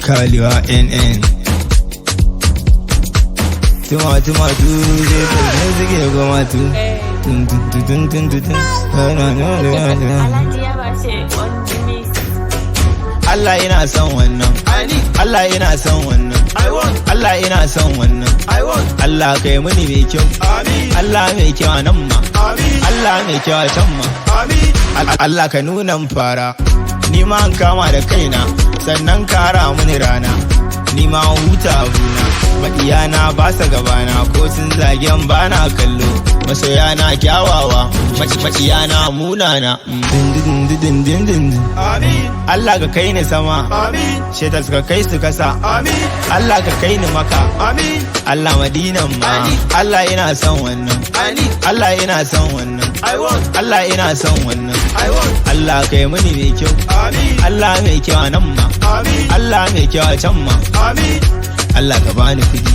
Kaliwa NN. Tuma tu je ta ne suke goma tu. Allah yana son wannan. Allah yana son wannan. Allah yana son wannan. Allah kai muni mai kyau. Allah mai kyau a nan ma. Allah mai kyau a can ma. Allah ka nuna fara. Ni ma an kama da kaina sannan kara muni rana. Ni ma huta abuna. Maɗiyana ba sa gabana ko sun zagen bana kallo. Masoyana kyawawa, maƙiyana munana. Allah ka kai ni sama. Shetas ka kai su kasa. Allah ka kai ni maka. Allah madinan ma. Allah yana son wannan. Allah yana son wannan. Allah yana son wannan. Allah kai mini mai kyau. Allah mai kyau a nan ma. Allah mai kyau a can ma. Allah ka bani kudi.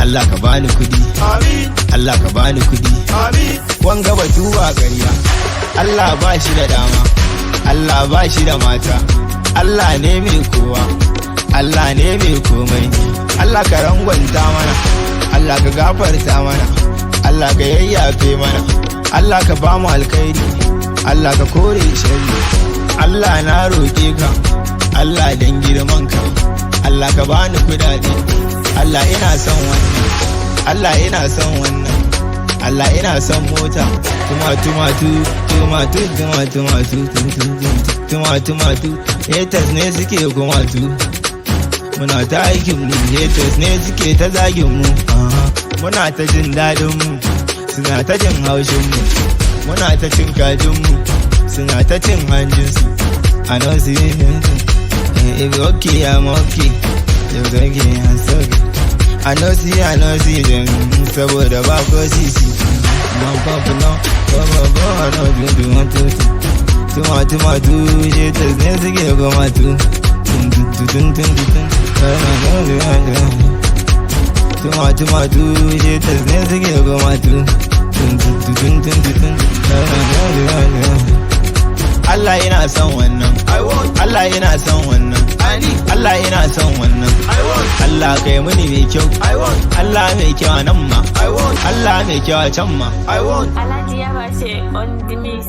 Allah ka bani kudi. Allah ka bani kudi. Wanga batu ba ƙarya. Allah ba shi da dama. Allah ba shi da mata. Allah ne mai kowa. Allah ne mai komai. Allah ka rangwanta mana. Allah ka gafarta mana. Allah ka yayyafe mana. Allah ka ba mu alkhairi. Allah ka kore sharri. Allah na roƙe ka. Allah dan girman ka. Allah ka bani kudade. Allah ina son wannan. Allah ina son wannan. Allah ina son mota. Tumatu. Haters ne suke kumatu. Muna ta aikin mu. Haters ne suke ta zagin mu. Muna ta jin dadin mu. Suna ta jin haushin mu. Muna ta cin kajin mu. Suna ta cin hanjin su. I know see. If you okay, I'm okay. You're okay, I'm so good. I know see them. Saboda ba ko sisi. Papa no, I don't do want to. Tumatu, je ta ne suke goma tu. Tumatu, je ta ne suke goma tu. Allah yana son wannan. Allah yana son wannan. Allah yana son wannan. Allah kai muni mai kyau. Allah mai kyau a nan ma. Allah mai kyau a can ma. Alhaji ya bace on the mix.